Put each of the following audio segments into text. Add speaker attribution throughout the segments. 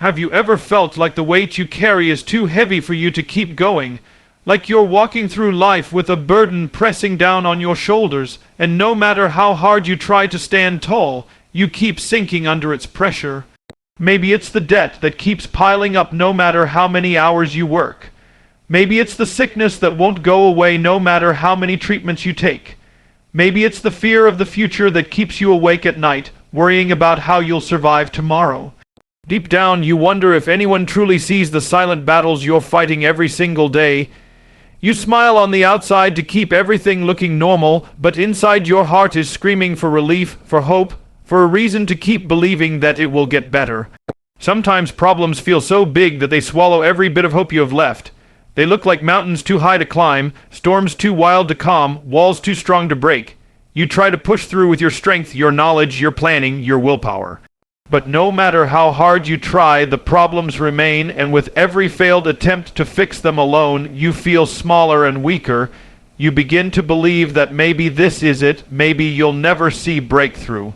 Speaker 1: Have you ever felt like the weight you carry is too heavy for you to keep going? Like you're walking through life with a burden pressing down on your shoulders, and no matter how hard you try to stand tall, you keep sinking under its pressure. Maybe it's the debt that keeps piling up no matter how many hours you work. Maybe it's the sickness that won't go away no matter how many treatments you take. Maybe it's the fear of the future that keeps you awake at night, worrying about how you'll survive tomorrow. Deep down, you wonder if anyone truly sees the silent battles you're fighting every single day. You smile on the outside to keep everything looking normal, but inside your heart is screaming for relief, for hope, for a reason to keep believing that it will get better. Sometimes problems feel so big that they swallow every bit of hope you have left. They look like mountains too high to climb, storms too wild to calm, walls too strong to break. You try to push through with your strength, your knowledge, your planning, your willpower. But no matter how hard you try, the problems remain, and with every failed attempt to fix them alone, you feel smaller and weaker. You begin to believe that maybe this is it, maybe you'll never see breakthrough.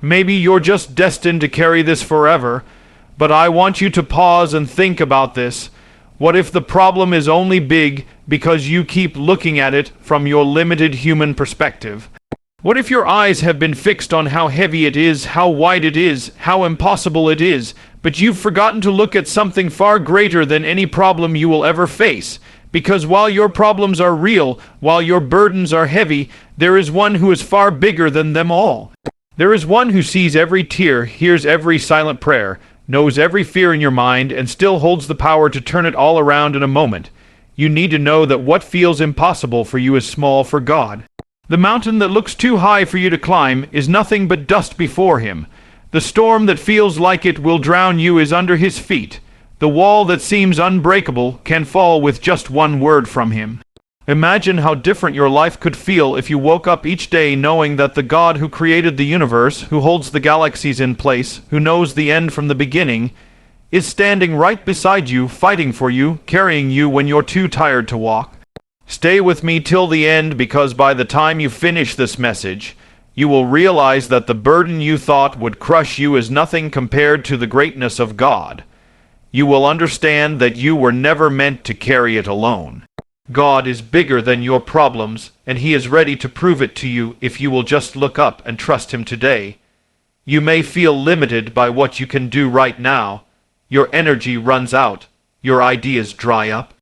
Speaker 1: Maybe you're just destined to carry this forever. But I want you to pause and think about this. What if the problem is only big because you keep looking at it from your limited human perspective? What if your eyes have been fixed on how heavy it is, how wide it is, how impossible it is, but you've forgotten to look at something far greater than any problem you will ever face? Because while your problems are real, while your burdens are heavy, there is one who is far bigger than them all. There is one who sees every tear, hears every silent prayer, knows every fear in your mind, and still holds the power to turn it all around in a moment. You need to know that what feels impossible for you is small for God. The mountain that looks too high for you to climb is nothing but dust before him. The storm that feels like it will drown you is under his feet. The wall that seems unbreakable can fall with just one word from him. Imagine how different your life could feel if you woke up each day knowing that the God who created the universe, who holds the galaxies in place, who knows the end from the beginning, is standing right beside you, fighting for you, carrying you when you're too tired to walk. Stay with me till the end, because by the time you finish this message, you will realize that the burden you thought would crush you is nothing compared to the greatness of God. You will understand that you were never meant to carry it alone. God is bigger than your problems, and He is ready to prove it to you if you will just look up and trust Him today. You may feel limited by what you can do right now. Your energy runs out. Your ideas dry up.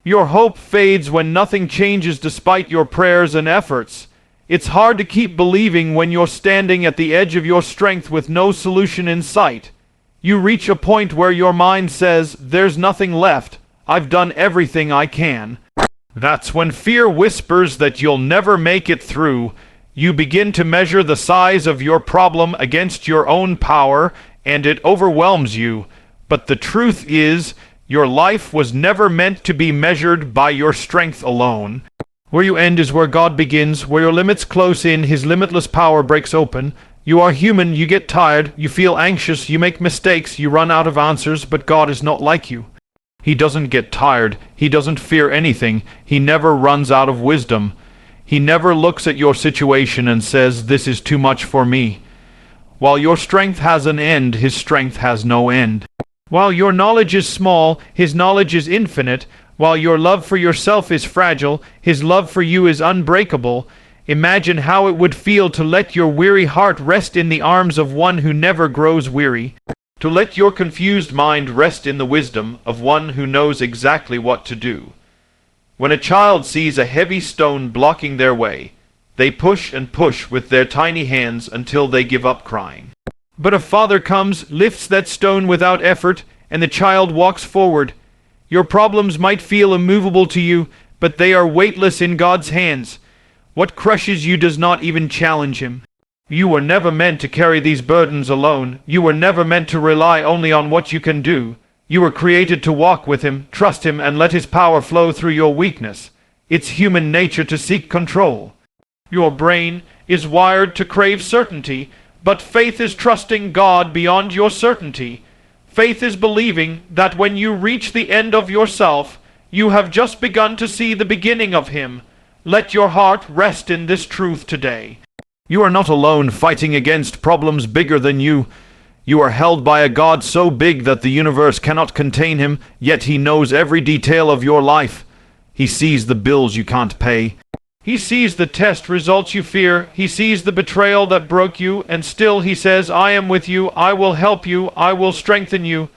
Speaker 1: Your hope fades when nothing changes despite your prayers and efforts. It's hard to keep believing when you're standing at the edge of your strength with no solution in sight. You reach a point where your mind says, "There's nothing left. I've done everything I can." That's when fear whispers that you'll never make it through. You begin to measure the size of your problem against your own power, and it overwhelms you. But the truth is, your life was never meant to be measured by your strength alone. Where you end is where God begins. Where your limits close in, His limitless power breaks open. You are human, you get tired, you feel anxious, you make mistakes, you run out of answers, but God is not like you. He doesn't get tired. He doesn't fear anything. He never runs out of wisdom. He never looks at your situation and says, "This is too much for me." While your strength has an end, His strength has no end. While your knowledge is small, His knowledge is infinite. While your love for yourself is fragile, His love for you is unbreakable. Imagine how it would feel to let your weary heart rest in the arms of one who never grows weary. To let your confused mind rest in the wisdom of one who knows exactly what to do. When a child sees a heavy stone blocking their way, they push and push with their tiny hands until they give up crying. But a father comes, lifts that stone without effort, and the child walks forward. Your problems might feel immovable to you, but they are weightless in God's hands. What crushes you does not even challenge Him. You were never meant to carry these burdens alone. You were never meant to rely only on what you can do. You were created to walk with Him, trust Him, and let His power flow through your weakness. It's human nature to seek control. Your brain is wired to crave certainty, but faith is trusting God beyond your certainty. Faith is believing that when you reach the end of yourself, you have just begun to see the beginning of Him. Let your heart rest in this truth today. You are not alone fighting against problems bigger than you. You are held by a God so big that the universe cannot contain him, yet he knows every detail of your life. He sees the bills you can't pay. He sees the test results you fear. He sees the betrayal that broke you, and still he says, I am with you, I will help you, I will strengthen you.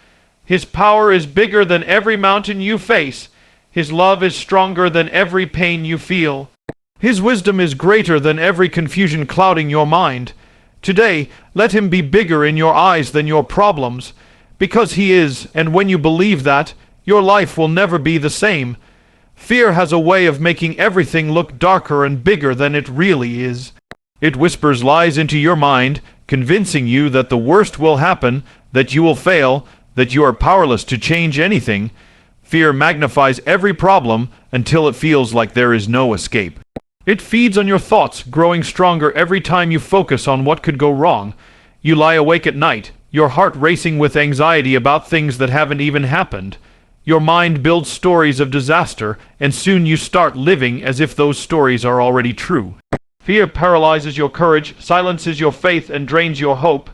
Speaker 1: His power is bigger than every mountain you face. His love is stronger than every pain you feel. His wisdom is greater than every confusion clouding your mind. Today, let him be bigger in your eyes than your problems, because he is, and when you believe that, your life will never be the same. Fear has a way of making everything look darker and bigger than it really is. It whispers lies into your mind, convincing you that the worst will happen, that you will fail, that you are powerless to change anything. Fear magnifies every problem until it feels like there is no escape. It feeds on your thoughts, growing stronger every time you focus on what could go wrong. You lie awake at night, your heart racing with anxiety about things that haven't even happened. Your mind builds stories of disaster, and soon you start living as if those stories are already true. Fear paralyzes your courage, silences your faith, and drains your hope.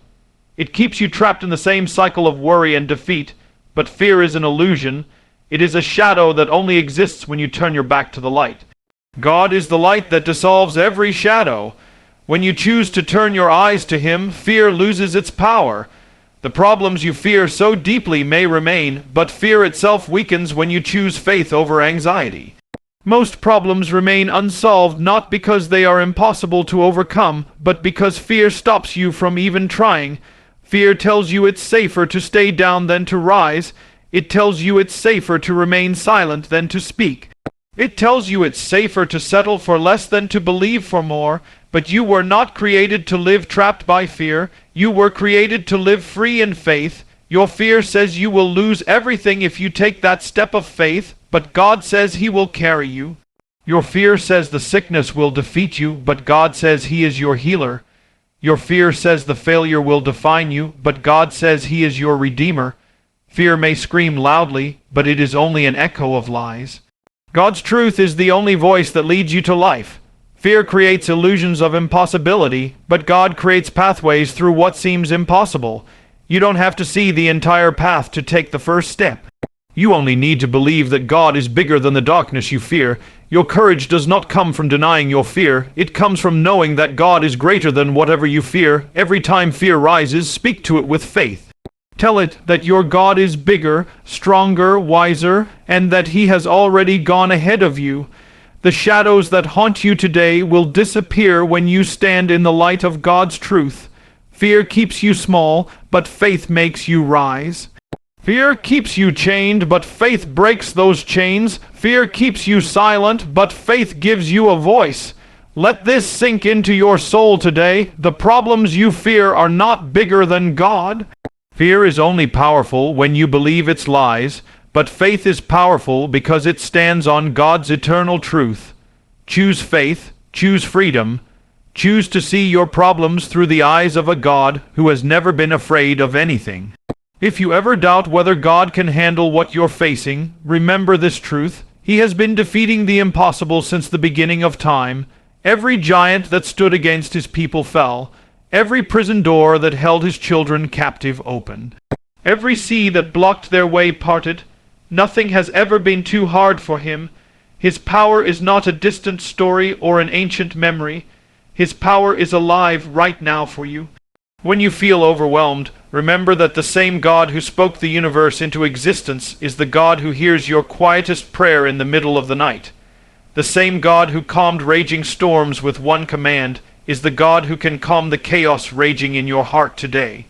Speaker 1: It keeps you trapped in the same cycle of worry and defeat. But fear is an illusion. It is a shadow that only exists when you turn your back to the light. God is the light that dissolves every shadow. When you choose to turn your eyes to him, fear loses its power. The problems you fear so deeply may remain, but fear itself weakens when you choose faith over anxiety. Most problems remain unsolved not because they are impossible to overcome, but because fear stops you from even trying. Fear tells you it's safer to stay down than to rise. It tells you it's safer to remain silent than to speak. It tells you it's safer to settle for less than to believe for more. But you were not created to live trapped by fear. You were created to live free in faith. Your fear says you will lose everything if you take that step of faith, but God says he will carry you. Your fear says the sickness will defeat you, but God says he is your healer. Your fear says the failure will define you, but God says he is your redeemer. Fear may scream loudly, but it is only an echo of lies. God's truth is the only voice that leads you to life. Fear creates illusions of impossibility, but God creates pathways through what seems impossible. You don't have to see the entire path to take the first step. You only need to believe that God is bigger than the darkness you fear. Your courage does not come from denying your fear. It comes from knowing that God is greater than whatever you fear. Every time fear rises, speak to it with faith. Tell it that your God is bigger, stronger, wiser, and that he has already gone ahead of you. The shadows that haunt you today will disappear when you stand in the light of God's truth. Fear keeps you small, but faith makes you rise. Fear keeps you chained, but faith breaks those chains. Fear keeps you silent, but faith gives you a voice. Let this sink into your soul today. The problems you fear are not bigger than God. Fear is only powerful when you believe its lies, but faith is powerful because it stands on God's eternal truth. Choose faith, choose freedom, choose to see your problems through the eyes of a God who has never been afraid of anything. If you ever doubt whether God can handle what you're facing, remember this truth. He has been defeating the impossible since the beginning of time. Every giant that stood against his people fell. Every prison door that held his children captive opened. Every sea that blocked their way parted. Nothing has ever been too hard for him. His power is not a distant story or an ancient memory. His power is alive right now for you. When you feel overwhelmed, remember that the same God who spoke the universe into existence is the God who hears your quietest prayer in the middle of the night. The same God who calmed raging storms with one command is the God who can calm the chaos raging in your heart today.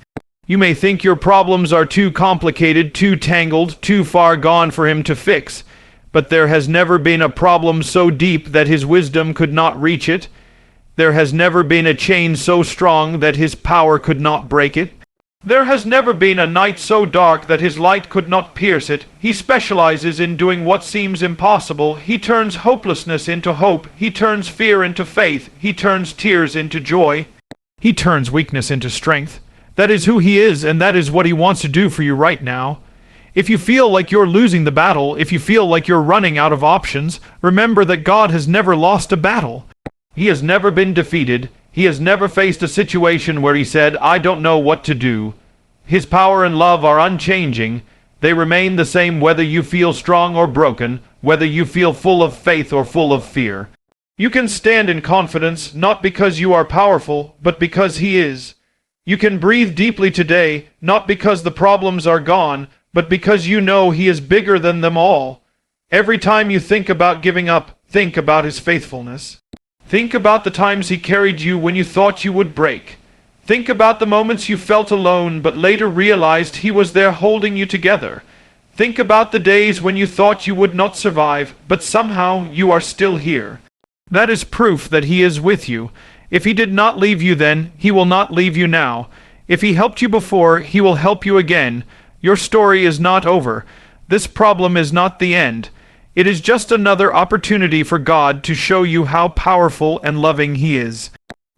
Speaker 1: You may think your problems are too complicated, too tangled, too far gone for him to fix, but there has never been a problem so deep that his wisdom could not reach it. There has never been a chain so strong that his power could not break it. There has never been a night so dark that his light could not pierce it. He specializes in doing what seems impossible. He turns hopelessness into hope. He turns fear into faith. He turns tears into joy. He turns weakness into strength. That is who he is, and that is what he wants to do for you right now. If you feel like you're losing the battle, if you feel like you're running out of options, remember that God has never lost a battle. He has never been defeated. He has never faced a situation where he said, I don't know what to do. His power and love are unchanging. They remain the same whether you feel strong or broken, whether you feel full of faith or full of fear. You can stand in confidence, not because you are powerful, but because He is. You can breathe deeply today, not because the problems are gone, but because you know He is bigger than them all. Every time you think about giving up, think about His faithfulness. Think about the times He carried you when you thought you would break. Think about the moments you felt alone, but later realized He was there holding you together. Think about the days when you thought you would not survive, but somehow you are still here. That is proof that He is with you. If He did not leave you then, He will not leave you now. If He helped you before, He will help you again. Your story is not over. This problem is not the end. It is just another opportunity for God to show you how powerful and loving He is.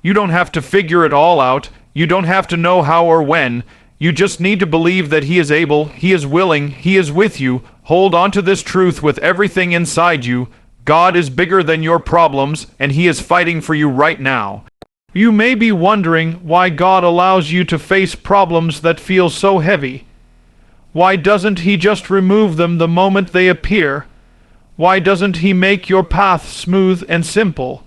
Speaker 1: You don't have to figure it all out. You don't have to know how or when. You just need to believe that He is able, He is willing, He is with you. Hold on to this truth with everything inside you. God is bigger than your problems, and He is fighting for you right now. You may be wondering why God allows you to face problems that feel so heavy. Why doesn't He just remove them the moment they appear? Why doesn't He make your path smooth and simple?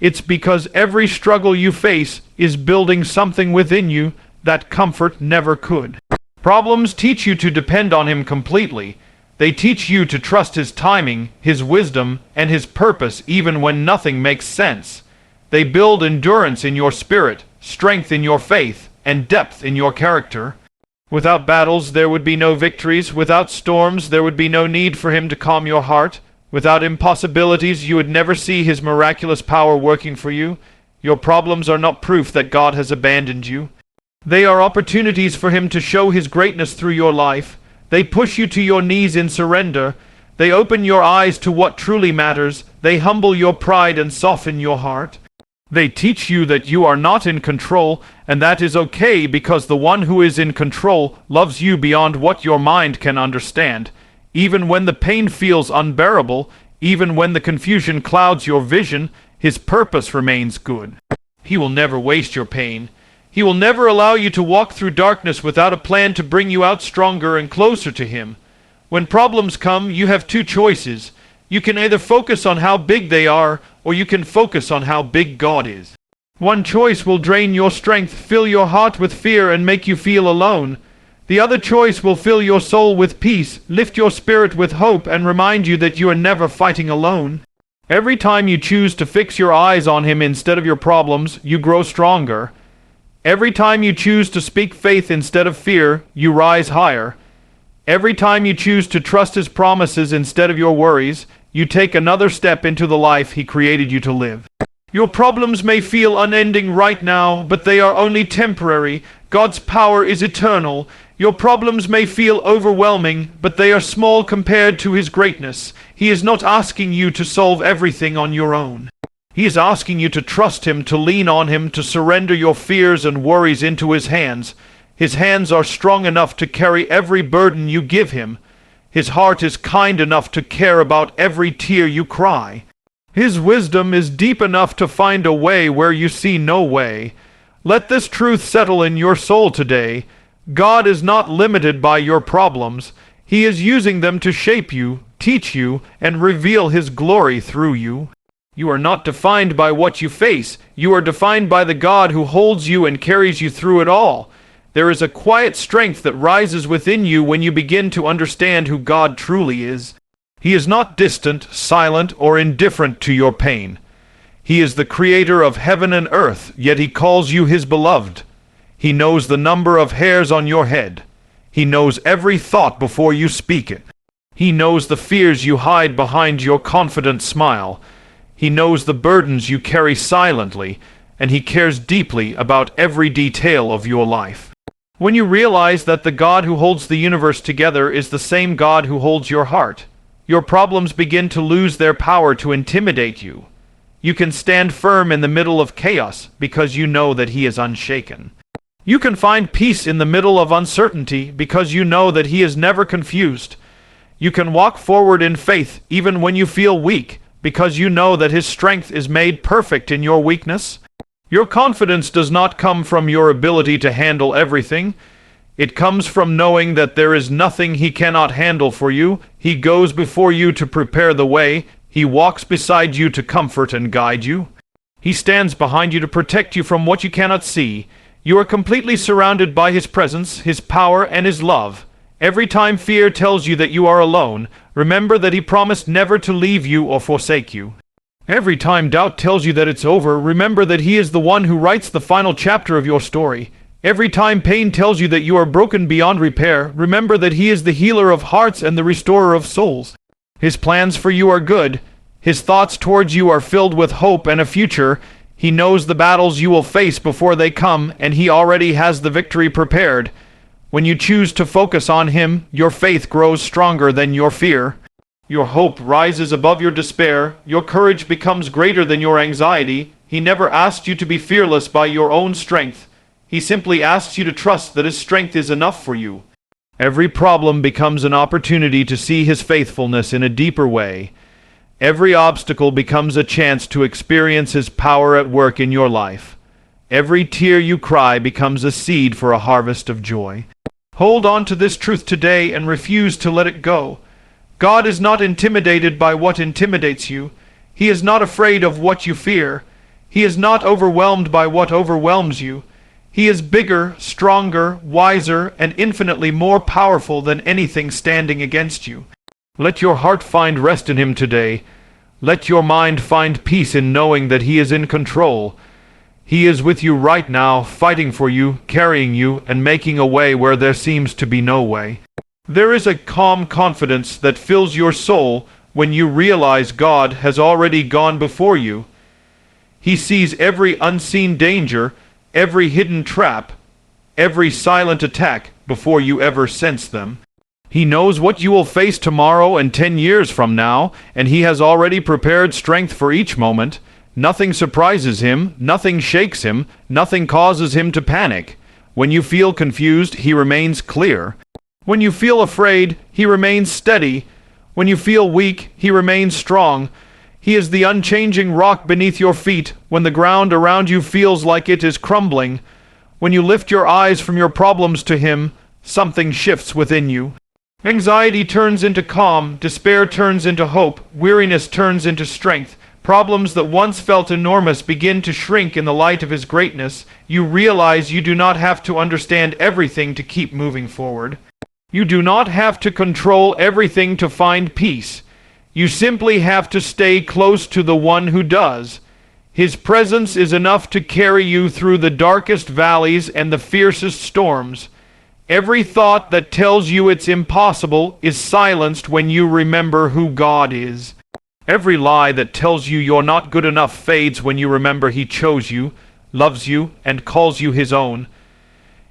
Speaker 1: It's because every struggle you face is building something within you that comfort never could. Problems teach you to depend on Him completely. They teach you to trust His timing, His wisdom, and His purpose even when nothing makes sense. They build endurance in your spirit, strength in your faith, and depth in your character. Without battles there would be no victories. Without storms there would be no need for Him to calm your heart. Without impossibilities you would never see His miraculous power working for you. Your problems are not proof that God has abandoned you. They are opportunities for Him to show His greatness through your life. They push you to your knees in surrender. They open your eyes to what truly matters. They humble your pride and soften your heart. They teach you that you are not in control, and that is okay because the one who is in control loves you beyond what your mind can understand. Even when the pain feels unbearable, even when the confusion clouds your vision, His purpose remains good. He will never waste your pain. He will never allow you to walk through darkness without a plan to bring you out stronger and closer to Him. When problems come, you have two choices. You can either focus on how big they are, or you can focus on how big God is. One choice will drain your strength, fill your heart with fear, and make you feel alone. The other choice will fill your soul with peace, lift your spirit with hope, and remind you that you are never fighting alone. Every time you choose to fix your eyes on Him instead of your problems, you grow stronger. Every time you choose to speak faith instead of fear, you rise higher. Every time you choose to trust His promises instead of your worries, you take another step into the life He created you to live. Your problems may feel unending right now, but they are only temporary. God's power is eternal. Your problems may feel overwhelming, but they are small compared to His greatness. He is not asking you to solve everything on your own. He is asking you to trust Him, to lean on Him, to surrender your fears and worries into His hands. His hands are strong enough to carry every burden you give Him. His heart is kind enough to care about every tear you cry. His wisdom is deep enough to find a way where you see no way. Let this truth settle in your soul today. God is not limited by your problems. He is using them to shape you, teach you, and reveal His glory through you. You are not defined by what you face. You are defined by the God who holds you and carries you through it all. There is a quiet strength that rises within you when you begin to understand who God truly is. He is not distant, silent, or indifferent to your pain. He is the creator of heaven and earth, yet He calls you His beloved. He knows the number of hairs on your head. He knows every thought before you speak it. He knows the fears you hide behind your confident smile. He knows the burdens you carry silently, and He cares deeply about every detail of your life. When you realize that the God who holds the universe together is the same God who holds your heart, your problems begin to lose their power to intimidate you. You can stand firm in the middle of chaos because you know that He is unshaken. You can find peace in the middle of uncertainty because you know that He is never confused. You can walk forward in faith even when you feel weak because you know that His strength is made perfect in your weakness. Your confidence does not come from your ability to handle everything. It comes from knowing that there is nothing he cannot handle for you. He goes before you to prepare the way. He walks beside you to comfort and guide you. He stands behind you to protect you from what you cannot see. You are completely surrounded by his presence, his power, and his love. Every time fear tells you that you are alone, remember that he promised never to leave you or forsake you. Every time doubt tells you that it's over, remember that he is the one who writes the final chapter of your story. Every time pain tells you that you are broken beyond repair, remember that he is the healer of hearts and the restorer of souls. His plans for you are good. His thoughts towards you are filled with hope and a future. He knows the battles you will face before they come, and he already has the victory prepared. When you choose to focus on him, your faith grows stronger than your fear. Your hope rises above your despair. Your courage becomes greater than your anxiety. He never asked you to be fearless by your own strength. He simply asks you to trust that his strength is enough for you. Every problem becomes an opportunity to see his faithfulness in a deeper way. Every obstacle becomes a chance to experience his power at work in your life. Every tear you cry becomes a seed for a harvest of joy. Hold on to this truth today and refuse to let it go. God is not intimidated by what intimidates you. He is not afraid of what you fear. He is not overwhelmed by what overwhelms you. He is bigger, stronger, wiser, and infinitely more powerful than anything standing against you. Let your heart find rest in him today. Let your mind find peace in knowing that he is in control. He is with you right now, fighting for you, carrying you, and making a way where there seems to be no way. There is a calm confidence that fills your soul when you realize God has already gone before you. He sees every unseen danger, every hidden trap, every silent attack before you ever sense them. He knows what you will face tomorrow and 10 years from now, and he has already prepared strength for each moment. Nothing surprises him, nothing shakes him, nothing causes him to panic. When you feel confused, he remains clear. When you feel afraid, he remains steady. When you feel weak, he remains strong. He is the unchanging rock beneath your feet when the ground around you feels like it is crumbling. When you lift your eyes from your problems to him, something shifts within you. Anxiety turns into calm, despair turns into hope, weariness turns into strength. Problems that once felt enormous begin to shrink in the light of his greatness. You realize you do not have to understand everything to keep moving forward. You do not have to control everything to find peace. You simply have to stay close to the one who does. His presence is enough to carry you through the darkest valleys and the fiercest storms. Every thought that tells you it's impossible is silenced when you remember who God is. Every lie that tells you you're not good enough fades when you remember he chose you, loves you, and calls you his own.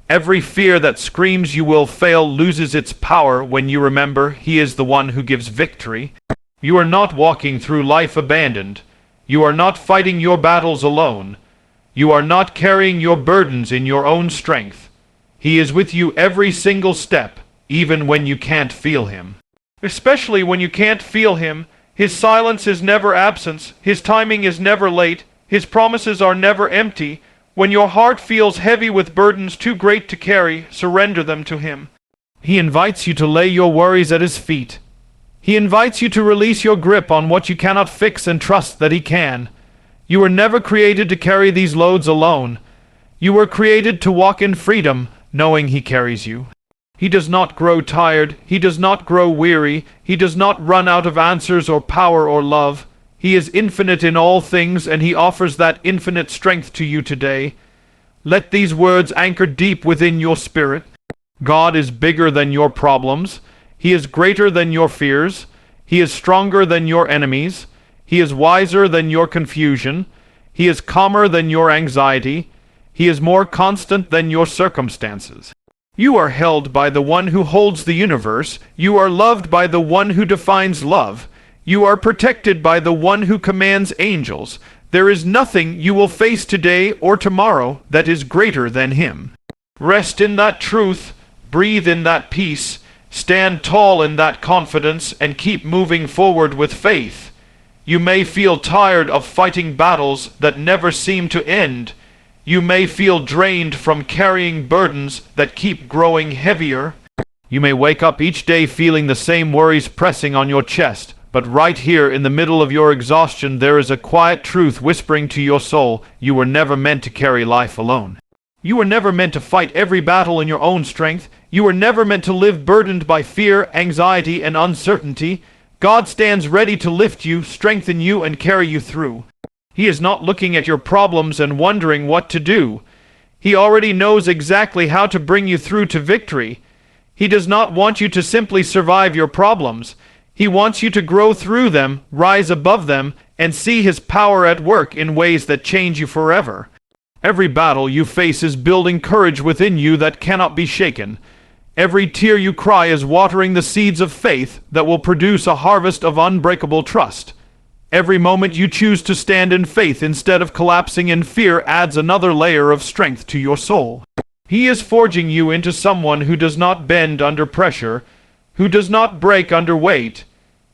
Speaker 1: Every fear that screams you will fail loses its power when you remember he is the one who gives victory. You are not walking through life abandoned. You are not fighting your battles alone. You are not carrying your burdens in your own strength. He is with you every single step, even when you can't feel him. Especially when you can't feel him, his silence is never absence, his timing is never late, his promises are never empty. When your heart feels heavy with burdens too great to carry, surrender them to him. He invites you to lay your worries at his feet. He invites you to release your grip on what you cannot fix and trust that he can. You were never created to carry these loads alone. You were created to walk in freedom, knowing he carries you. He does not grow tired. He does not grow weary. He does not run out of answers or power or love. He is infinite in all things, and he offers that infinite strength to you today. Let these words anchor deep within your spirit. God is bigger than your problems. He is greater than your fears. He is stronger than your enemies. He is wiser than your confusion. He is calmer than your anxiety. He is more constant than your circumstances. You are held by the one who holds the universe. You are loved by the one who defines love. You are protected by the one who commands angels. There is nothing you will face today or tomorrow that is greater than him. Rest in that truth. Breathe in that peace. Stand tall in that confidence and keep moving forward with faith. You may feel tired of fighting battles that never seem to end. You may feel drained from carrying burdens that keep growing heavier. You may wake up each day feeling the same worries pressing on your chest, but right here in the middle of your exhaustion there is a quiet truth whispering to your soul: you were never meant to carry life alone. You were never meant to fight every battle in your own strength. You were never meant to live burdened by fear, anxiety, and uncertainty. God stands ready to lift you, strengthen you, and carry you through. He is not looking at your problems and wondering what to do. He already knows exactly how to bring you through to victory. He does not want you to simply survive your problems. He wants you to grow through them, rise above them, and see His power at work in ways that change you forever. Every battle you face is building courage within you that cannot be shaken. Every tear you cry is watering the seeds of faith that will produce a harvest of unbreakable trust. Every moment you choose to stand in faith instead of collapsing in fear adds another layer of strength to your soul. He is forging you into someone who does not bend under pressure, who does not break under weight,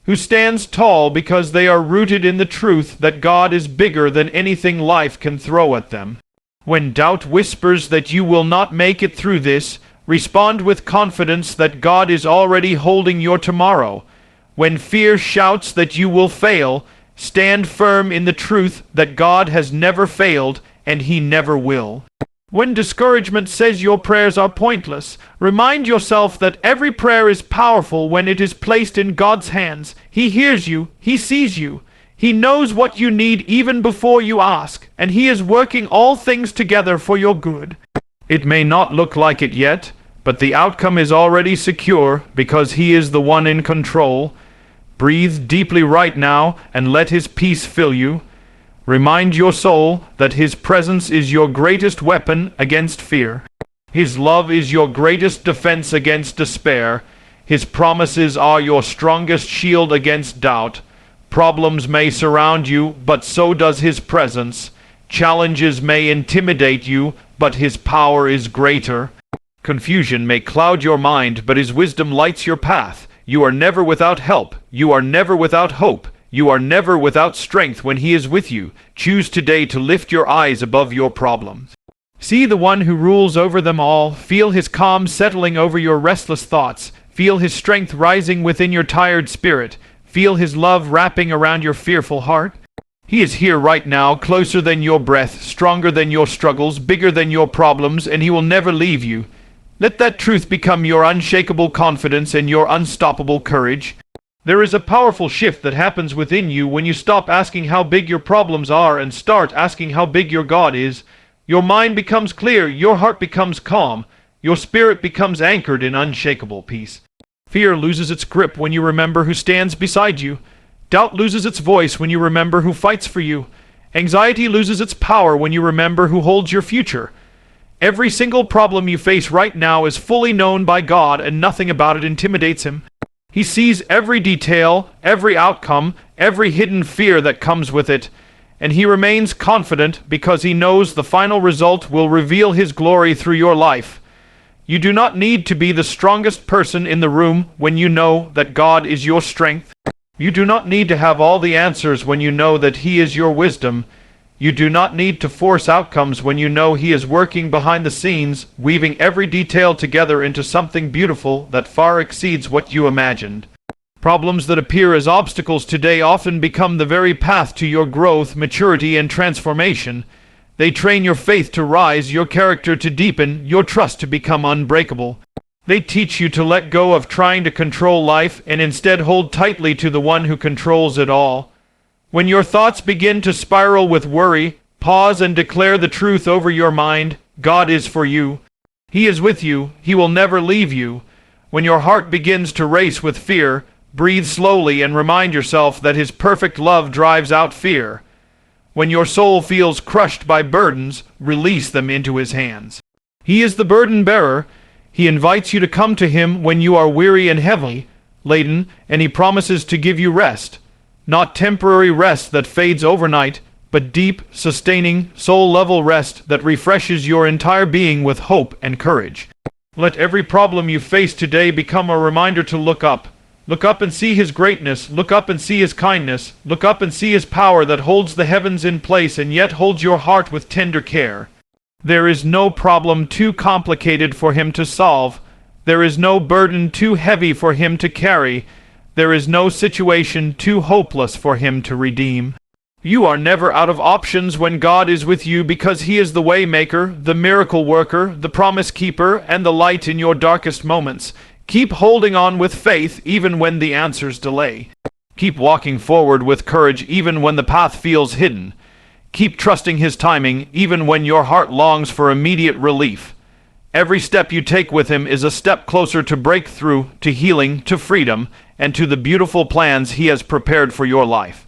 Speaker 1: who stands tall because they are rooted in the truth that God is bigger than anything life can throw at them. When doubt whispers that you will not make it through this, respond with confidence that God is already holding your tomorrow. When fear shouts that you will fail, stand firm in the truth that God has never failed and He never will. When discouragement says your prayers are pointless, remind yourself that every prayer is powerful when it is placed in God's hands. He hears you, He sees you. He knows what you need even before you ask, and He is working all things together for your good. It may not look like it yet, but the outcome is already secure because He is the one in control. Breathe deeply right now and let His peace fill you. Remind your soul that His presence is your greatest weapon against fear. His love is your greatest defense against despair. His promises are your strongest shield against doubt. Problems may surround you, but so does His presence. Challenges may intimidate you, but His power is greater. Confusion may cloud your mind, but His wisdom lights your path. You are never without help. You are never without hope. You are never without strength when He is with you. Choose today to lift your eyes above your problems. See the one who rules over them all. Feel His calm settling over your restless thoughts. Feel His strength rising within your tired spirit. Feel His love wrapping around your fearful heart. He is here right now, closer than your breath, stronger than your struggles, bigger than your problems, and He will never leave you. Let that truth become your unshakable confidence and your unstoppable courage. There is a powerful shift that happens within you when you stop asking how big your problems are and start asking how big your God is. Your mind becomes clear, your heart becomes calm, your spirit becomes anchored in unshakable peace. Fear loses its grip when you remember who stands beside you. Doubt loses its voice when you remember who fights for you. Anxiety loses its power when you remember who holds your future. Every single problem you face right now is fully known by God, and nothing about it intimidates Him. He sees every detail, every outcome, every hidden fear that comes with it, and He remains confident because He knows the final result will reveal His glory through your life. You do not need to be the strongest person in the room when you know that God is your strength. You do not need to have all the answers when you know that He is your wisdom. You do not need to force outcomes when you know He is working behind the scenes, weaving every detail together into something beautiful that far exceeds what you imagined. Problems that appear as obstacles today often become the very path to your growth, maturity, and transformation. They train your faith to rise, your character to deepen, your trust to become unbreakable. They teach you to let go of trying to control life and instead hold tightly to the one who controls it all. When your thoughts begin to spiral with worry, pause and declare the truth over your mind. God is for you. He is with you. He will never leave you. When your heart begins to race with fear, breathe slowly and remind yourself that His perfect love drives out fear. When your soul feels crushed by burdens, release them into His hands. He is the burden bearer. He invites you to come to Him when you are weary and heavy laden, and He promises to give you rest. Not temporary rest that fades overnight, but deep, sustaining, soul-level rest that refreshes your entire being with hope and courage. Let every problem you face today become a reminder to look up. Look up and see His greatness. Look up and see His kindness. Look up and see His power that holds the heavens in place and yet holds your heart with tender care. There is no problem too complicated for him to solve. There is no burden too heavy for him to carry. There is no situation too hopeless for him to redeem. You are never out of options when God is with you, because he is the way maker, the miracle worker, the promise keeper, and the light in your darkest moments. Keep holding on with faith even when the answers delay. Keep walking forward with courage even when the path feels hidden. Keep trusting his timing even when your heart longs for immediate relief. Every step you take with him is a step closer to breakthrough, to healing, to freedom, and to the beautiful plans he has prepared for your life.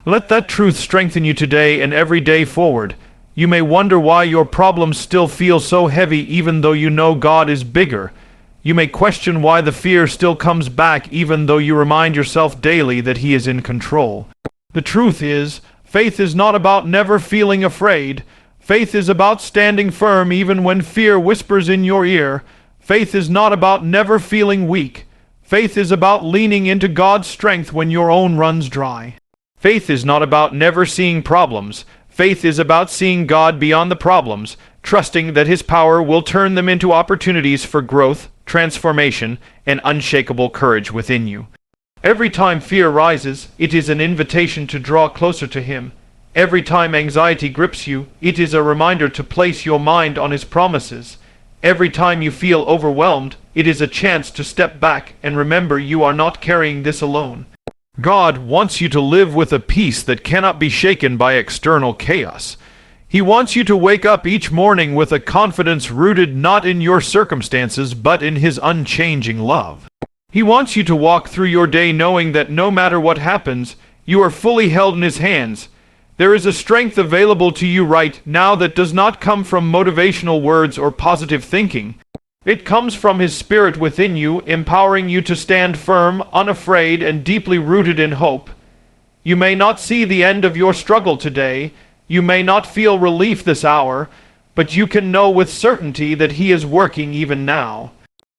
Speaker 1: Let that truth strengthen you today and every day forward. You may wonder why your problems still feel so heavy even though you know God is bigger. You may question why the fear still comes back even though you remind yourself daily that he is in control. The truth is, faith is not about never feeling afraid. Faith is about standing firm even when fear whispers in your ear. Faith is not about never feeling weak. Faith is about leaning into God's strength when your own runs dry. Faith is not about never seeing problems. Faith is about seeing God beyond the problems, trusting that his power will turn them into opportunities for growth, transformation, and unshakable courage within you. Every time fear rises, it is an invitation to draw closer to him. Every time anxiety grips you, it is a reminder to place your mind on his promises. Every time you feel overwhelmed, it is a chance to step back and remember you are not carrying this alone. God wants you to live with a peace that cannot be shaken by external chaos. He wants you to wake up each morning with a confidence rooted not in your circumstances but in his unchanging love. He wants you to walk through your day knowing that no matter what happens, you are fully held in his hands. There is a strength available to you right now that does not come from motivational words or positive thinking. It comes from his Spirit within you, empowering you to stand firm, unafraid, and deeply rooted in hope. You may not see the end of your struggle today. You may not feel relief this hour, but you can know with certainty that he is working even now.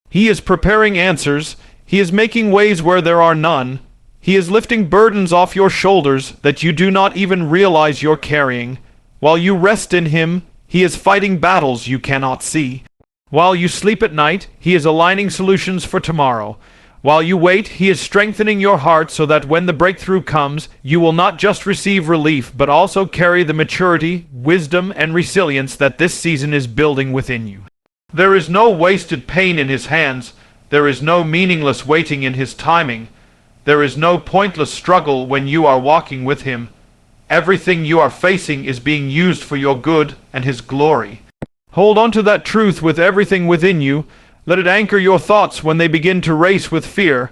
Speaker 1: He is preparing answers. He is making ways where there are none. He is lifting burdens off your shoulders that you do not even realize you're carrying. While you rest in him, he is fighting battles you cannot see. While you sleep at night, he is aligning solutions for tomorrow. While you wait, he is strengthening your heart so that when the breakthrough comes, you will not just receive relief, but also carry the maturity, wisdom, and resilience that this season is building within you. There is no wasted pain in his hands. There is no meaningless waiting in his timing. There is no pointless struggle when you are walking with him. Everything you are facing is being used for your good and his glory. Hold on to that truth with everything within you. Let it anchor your thoughts when they begin to race with fear.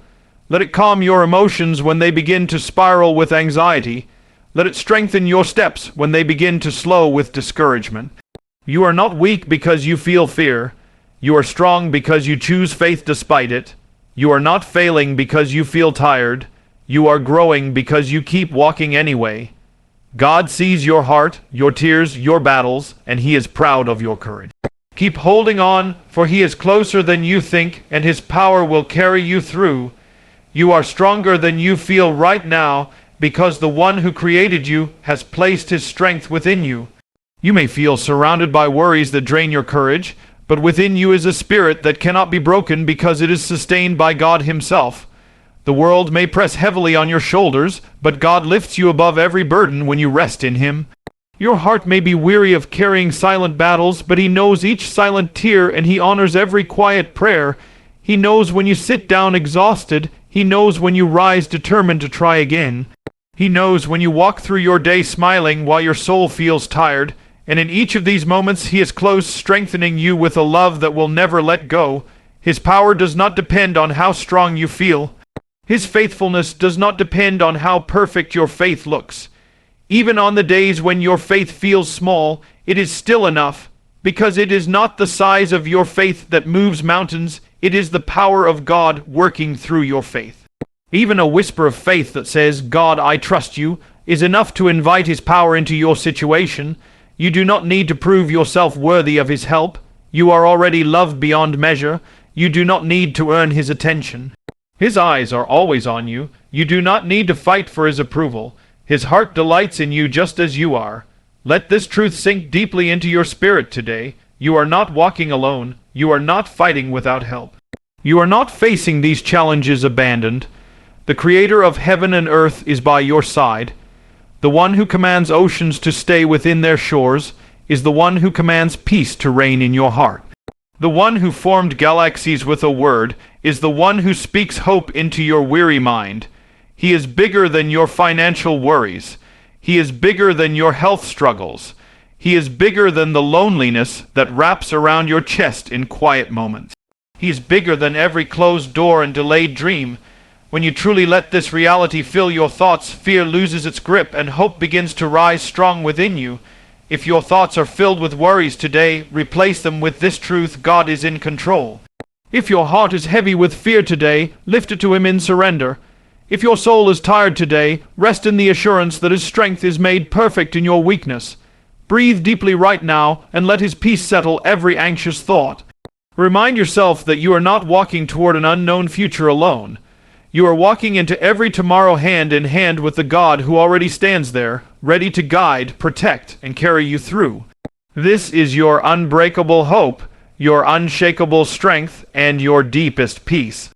Speaker 1: Let it calm your emotions when they begin to spiral with anxiety. Let it strengthen your steps when they begin to slow with discouragement. You are not weak because you feel fear. You are strong because you choose faith despite it. You are not failing because you feel tired. You are growing because you keep walking anyway. God sees your heart, your tears, your battles, and he is proud of your courage. Keep holding on, for he is closer than you think, and his power will carry you through. You are stronger than you feel right now, because the one who created you has placed his strength within you. You may feel surrounded by worries that drain your courage, but within you is a spirit that cannot be broken because it is sustained by God himself. The world may press heavily on your shoulders, but God lifts you above every burden when you rest in him. Your heart may be weary of carrying silent battles, but he knows each silent tear and he honors every quiet prayer. He knows when you sit down exhausted. He knows when you rise determined to try again. He knows when you walk through your day smiling while your soul feels tired. And in each of these moments he is close, strengthening you with a love that will never let go. His power does not depend on how strong you feel. His faithfulness does not depend on how perfect your faith looks. Even on the days when your faith feels small, it is still enough, because it is not the size of your faith that moves mountains, it is the power of God working through your faith. Even a whisper of faith that says, "God, I trust you," is enough to invite his power into your situation. You do not need to prove yourself worthy of his help. You are already loved beyond measure. You do not need to earn his attention. His eyes are always on you. You do not need to fight for his approval. His heart delights in you just as you are. Let this truth sink deeply into your spirit today. You are not walking alone. You are not fighting without help. You are not facing these challenges abandoned. The Creator of heaven and earth is by your side. The one who commands oceans to stay within their shores is the one who commands peace to reign in your heart. The one who formed galaxies with a word is the one who speaks hope into your weary mind. He is bigger than your financial worries. He is bigger than your health struggles. He is bigger than the loneliness that wraps around your chest in quiet moments. He is bigger than every closed door and delayed dream. When you truly let this reality fill your thoughts, fear loses its grip and hope begins to rise strong within you. If your thoughts are filled with worries today, replace them with this truth: God is in control. If your heart is heavy with fear today, lift it to Him in surrender. If your soul is tired today, rest in the assurance that His strength is made perfect in your weakness. Breathe deeply right now and let His peace settle every anxious thought. Remind yourself that you are not walking toward an unknown future alone. You are walking into every tomorrow hand in hand with the God who already stands there, ready to guide, protect, and carry you through. This is your unbreakable hope, your unshakable strength, and your deepest peace.